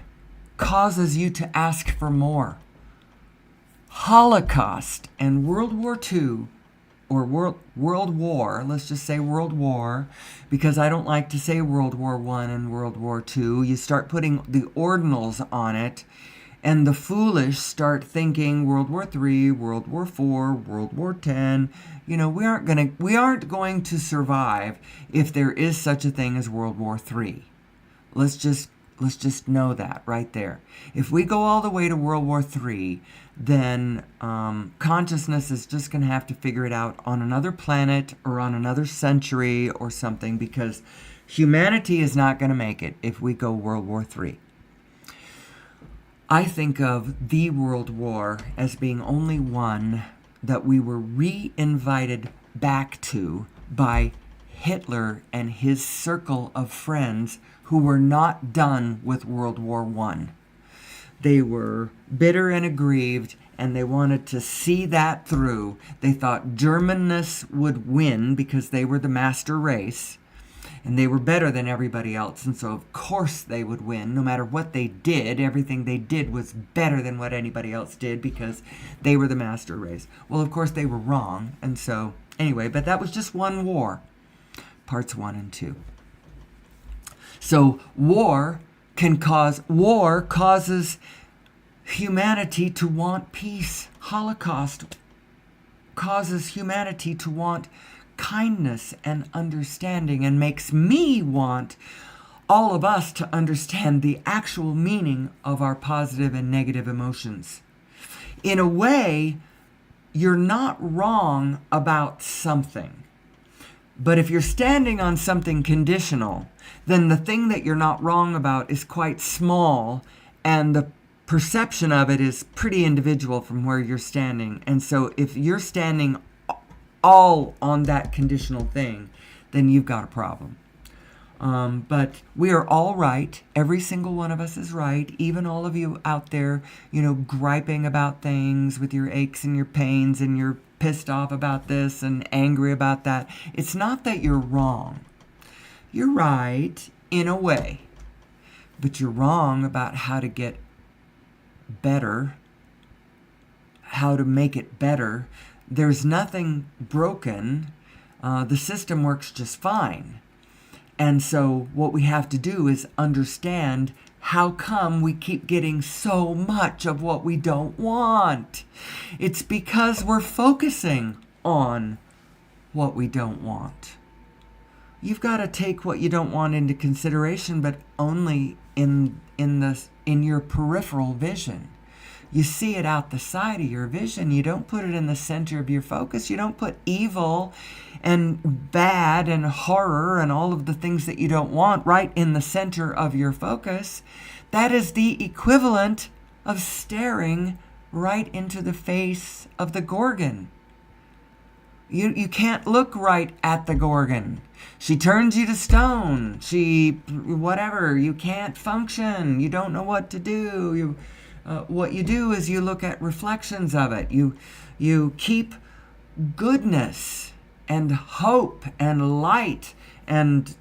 causes you to ask for more. Holocaust and World War II, or World War, let's just say World War, because I don't like to say World War I and World War II. You start putting the ordinals on it, and the foolish start thinking World War III, World War IV, World War X. We aren't going to survive if there is such a thing as World War III. Let's just know that right there. If we go all the way to World War III, then consciousness is just going to have to figure it out on another planet or on another century or something, because humanity is not going to make it if we go World War III. I think of the World War as being only one that we were re-invited back to by Hitler and his circle of friends who were not done with World War I. They were bitter and aggrieved, and they wanted to see that through. They thought Germanness would win because they were the master race, and they were better than everybody else, and so of course they would win. No matter what they did, everything they did was better than what anybody else did because they were the master race. Well, of course they were wrong, and so anyway, but that was just one war, parts 1 and 2. So war causes humanity to want peace. Holocaust causes humanity to want kindness and understanding, and makes me want all of us to understand the actual meaning of our positive and negative emotions. In a way, you're not wrong about something. But if you're standing on something conditional, then the thing that you're not wrong about is quite small, and the perception of it is pretty individual from where you're standing. And so if you're standing all on that conditional thing, then you've got a problem. But we are all right. Every single one of us is right. Even all of you out there, griping about things with your aches and your pains, and you're pissed off about this and angry about that. It's not that you're wrong. You're right in a way, but you're wrong about how to get better, how to make it better. There's nothing broken. The system works just fine. And so what we have to do is understand how come we keep getting so much of what we don't want. It's because we're focusing on what we don't want. You've got to take what you don't want into consideration, but only in your peripheral vision. You see it out the side of your vision. You don't put it in the center of your focus. You don't put evil and bad and horror and all of the things that you don't want right in the center of your focus. That is the equivalent of staring right into the face of the Gorgon. You can't look right at the Gorgon. She turns you to stone. Whatever. You can't function. You don't know what to do. What you do is you look at reflections of it. You keep goodness and hope and light and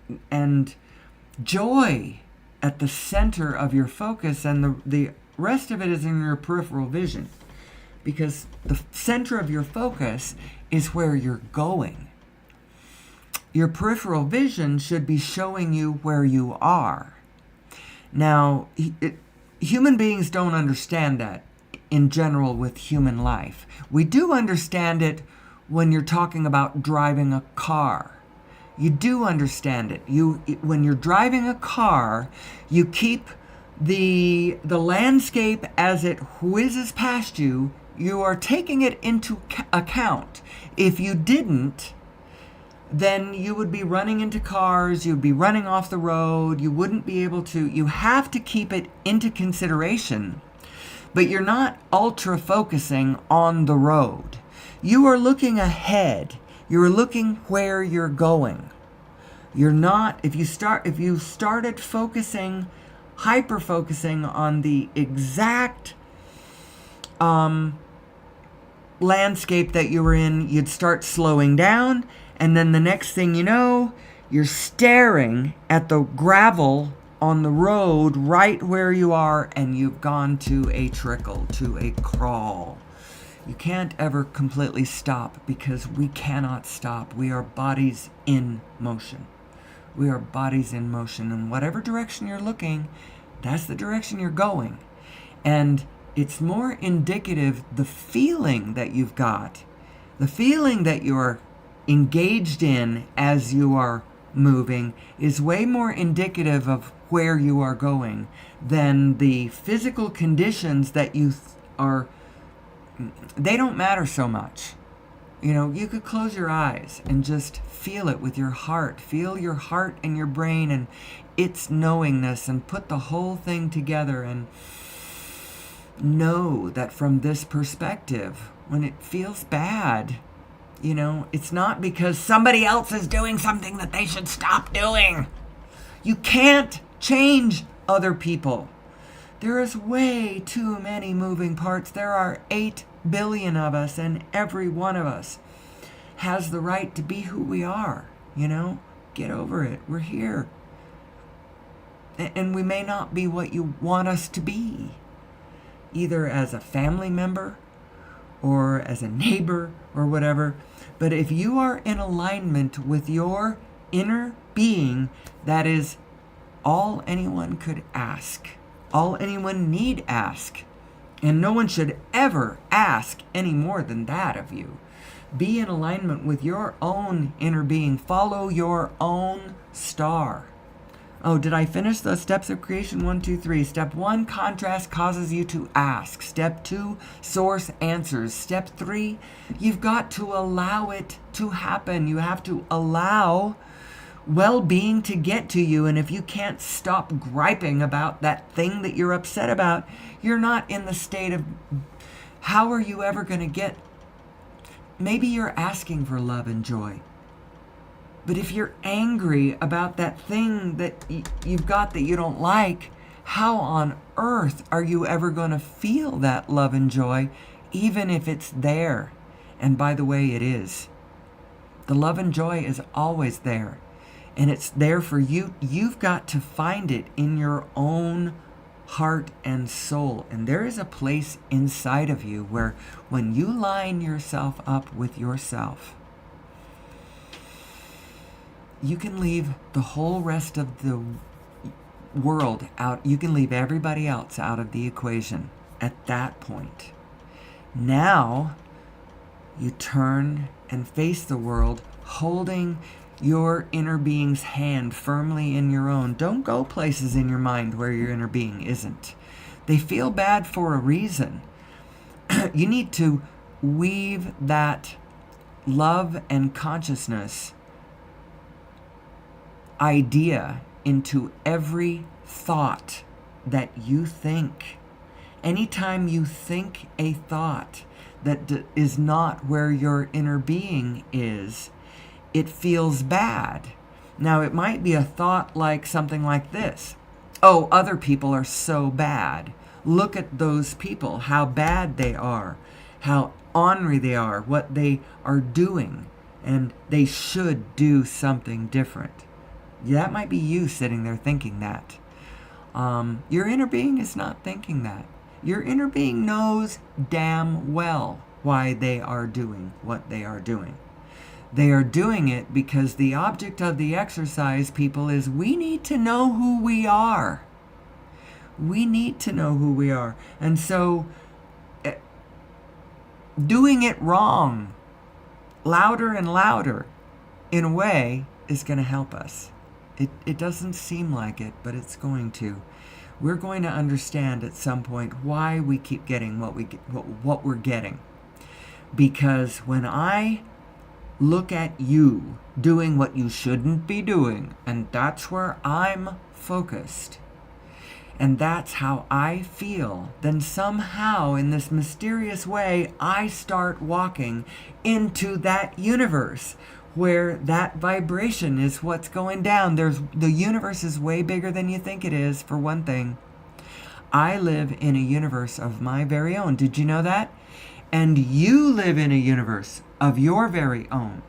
joy at the center of your focus, and the rest of it is in your peripheral vision, because the center of your focus is where you're going. Your peripheral vision should be showing you where you are. Now, human beings don't understand that in general with human life. We do understand it when you're talking about driving a car. You do understand it. When you're driving a car, you keep the landscape as it whizzes past you, you are taking it into account. If you didn't, then you would be running into cars, you'd be running off the road, you wouldn't be able to, you have to keep it into consideration, but you're not ultra focusing on the road. You are looking ahead. You're looking where you're going. You're not, if you started focusing, hyper focusing on the exact landscape that you were in, you'd start slowing down, and then the next thing you know, you're staring at the gravel on the road right where you are, and you've gone to a trickle, to a crawl. You can't ever completely stop, because we cannot stop. We are bodies in motion. We are bodies in motion, and whatever direction you're looking, that's the direction you're going. And it's more indicative, the feeling that you've got, the feeling that you're engaged in as you are moving is way more indicative of where you are going than the physical conditions that you are. They don't matter so much. You could close your eyes and just feel it with your heart. Feel your heart and your brain and its knowingness, and put the whole thing together and know that from this perspective, when it feels bad, it's not because somebody else is doing something that they should stop doing. You can't change other people. There is way too many moving parts. There are 8 billion of us, and every one of us has the right to be who we are. Get over it. We're here. And we may not be what you want us to be, either as a family member or as a neighbor or whatever. But if you are in alignment with your inner being, that is all anyone could ask, all anyone need ask. And no one should ever ask any more than that of you. Be in alignment with your own inner being. Follow your own star. Oh, did I finish the steps of creation? 1, 2, 3. Step 1, contrast causes you to ask. Step 2, source answers. Step 3, you've got to allow it to happen. You have to allow well-being to get to you. And if you can't stop griping about that thing that you're upset about, you're not in the state of, how are you ever going to get, maybe you're asking for love and joy. But if you're angry about that thing that you've got that you don't like, how on earth are you ever going to feel that love and joy, even if it's there? And by the way, it is. The love and joy is always there. And it's there for you. You've got to find it in your own heart and soul. And there is a place inside of you where when you line yourself up with yourself, you can leave the whole rest of the world out. You can leave everybody else out of the equation at that point. Now, you turn and face the world holding your inner being's hand firmly in your own. Don't go places in your mind where your inner being isn't. They feel bad for a reason. You need to weave that love and consciousness idea into every thought that you think. Anytime you think a thought that is not where your inner being is, it feels bad. Now, it might be a thought like something like this. Oh, other people are so bad. Look at those people, how bad they are, how ornery they are, what they are doing, and they should do something different. That might be you sitting there thinking that. Your inner being is not thinking that. Your inner being knows damn well why they are doing what they are doing. They are doing it because the object of the exercise, people, is we need to know who we are. We need to know who we are. And so, doing it wrong, louder and louder, in a way, is going to help us. It doesn't seem like it, but it's going to. we're going to understand at some point why we keep getting what we're getting. Because when I look at you doing what you shouldn't be doing, and that's where I'm focused, and that's how I feel, then somehow in this mysterious way I start walking into that universe where that vibration is what's going down. The universe is way bigger than you think it is, for one thing. I live in a universe of my very own. Did you know that? And you live in a universe of your very own.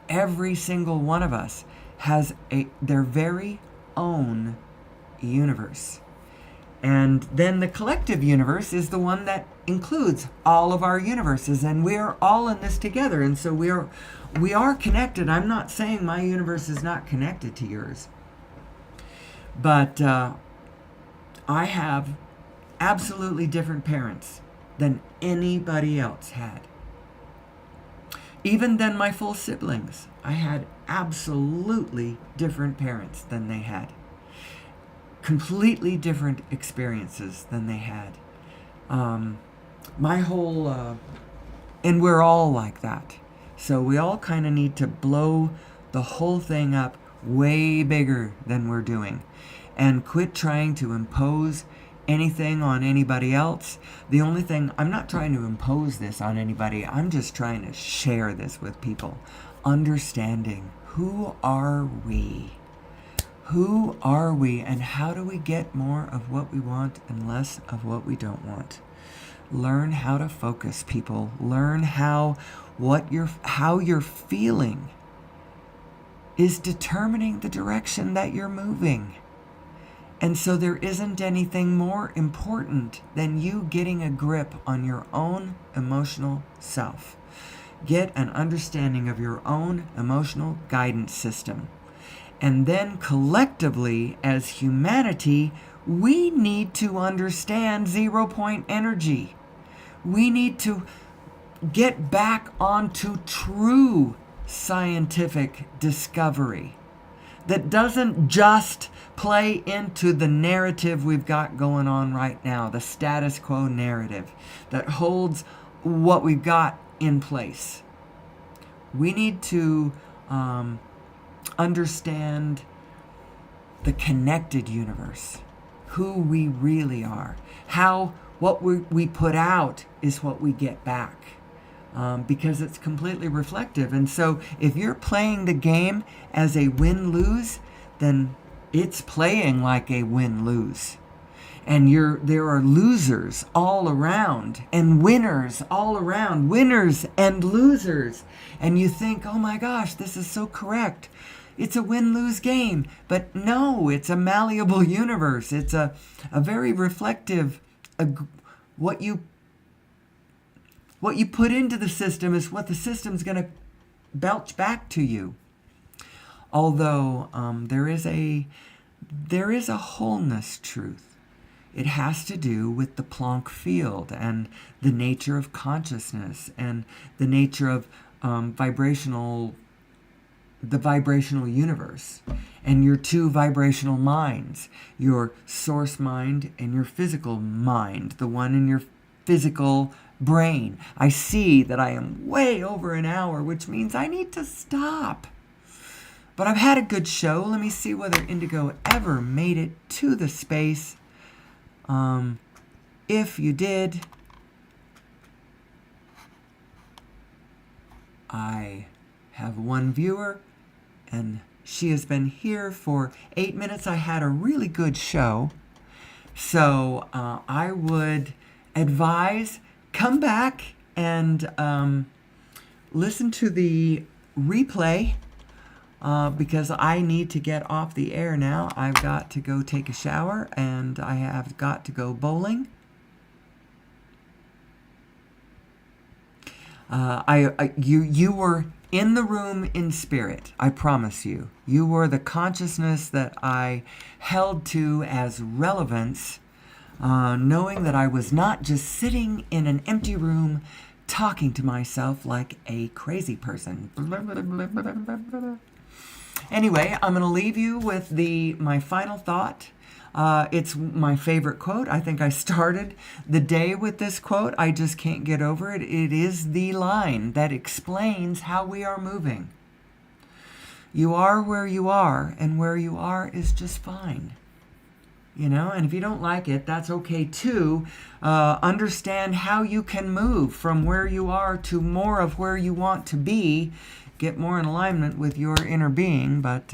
Every single one of us has their very own universe. And then the collective universe is the one that includes all of our universes, and we are all in this together. And so we are connected. I'm not saying my universe is not connected to yours, but I have absolutely different parents than anybody else had. Even than my full siblings, I had absolutely different parents than they had. Completely different experiences than they had. My whole, and we're all like that. So we all kind of need to blow the whole thing up way bigger than we're doing, and quit trying to impose anything on anybody else. The only thing, I'm not trying to impose this on anybody, I'm just trying to share this with people. Understanding, who are we? Who are we, and how do we get more of what we want and less of what we don't want? Learn how to focus, people. Learn how you're feeling is determining the direction that you're moving. And so there isn't anything more important than you getting a grip on your own emotional self. Get an understanding of your own emotional guidance system. And then collectively, as humanity, we need to understand 0-point energy. We need to get back onto true scientific discovery that doesn't just play into the narrative we've got going on right now, the status quo narrative that holds what we've got in place. We need to understand the connected universe, who we really are, how what we put out is what we get back. Because it's completely reflective. And so if you're playing the game as a win-lose, then it's playing like a win-lose. And there are losers all around and winners all around, winners and losers. And you think, oh my gosh, this is so correct. It's a win-lose game. But no, it's a malleable universe. It's a very reflective, what you put into the system is what the system's going to belch back to you. Although there is a wholeness truth. It has to do with the Planck field and the nature of consciousness and the nature of the vibrational universe, and your two vibrational minds, your source mind and your physical mind, the one in your physical brain. I see that I am way over an hour, which means I need to stop. But I've had a good show. Let me see whether Indigo ever made it to the space. If you did, I have one viewer, and she has been here for 8 minutes. I had a really good show. So I would advise, come back and listen to the replay because I need to get off the air now. I've got to go take a shower, and I have got to go bowling. You were in the room in spirit, I promise you. You were the consciousness that I held to as relevance, knowing that I was not just sitting in an empty room talking to myself like a crazy person. Anyway, I'm going to leave you with my final thought. It's my favorite quote. I think I started the day with this quote. I just can't get over it. It is the line that explains how we are moving. You are where you are, and where you are is just fine. And if you don't like it, that's okay too. Understand how you can move from where you are to more of where you want to be. Get more in alignment with your inner being, but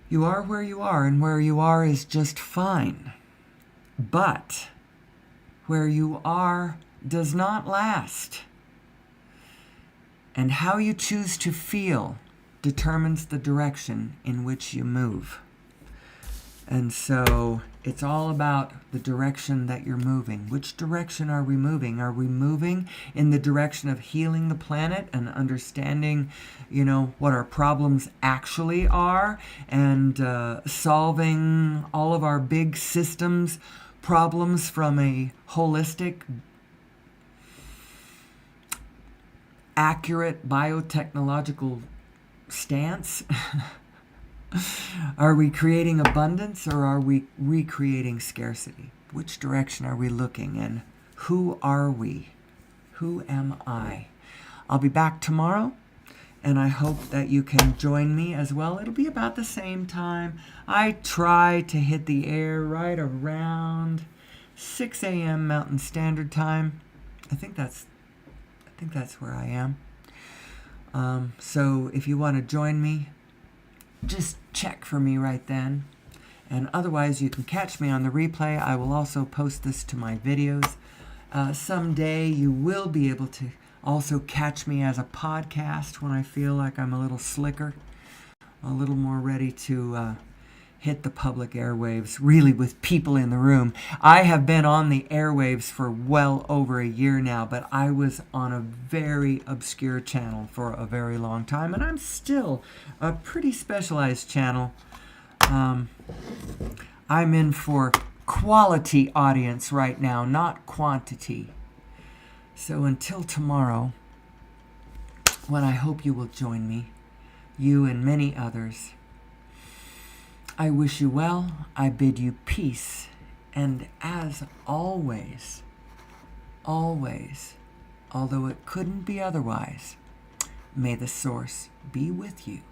you are where you are, and where you are is just fine. But where you are does not last. And how you choose to feel determines the direction in which you move. And so it's all about the direction that you're moving. Which direction are we moving? Are we moving in the direction of healing the planet and understanding, what our problems actually are, and solving all of our big systems problems from a holistic, accurate biotechnological stance? Are we creating abundance, or are we recreating scarcity? Which direction are we looking, and who are we? Who am I? I'll be back tomorrow, and I hope that you can join me as well. It'll be about the same time. I try to hit the air right around 6 a.m. Mountain Standard Time. I think that's where I am. So if you want to join me, just check for me right then. And otherwise, you can catch me on the replay. I will also post this to my videos. Someday you will be able to also catch me as a podcast when I feel like I'm a little slicker, a little more ready to hit the public airwaves, really with people in the room. I have been on the airwaves for well over a year now, but I was on a very obscure channel for a very long time, and I'm still a pretty specialized channel. I'm in for quality audience right now, not quantity. So until tomorrow, when I hope you will join me, you and many others, I wish you well, I bid you peace, and as always, although it couldn't be otherwise, may the source be with you.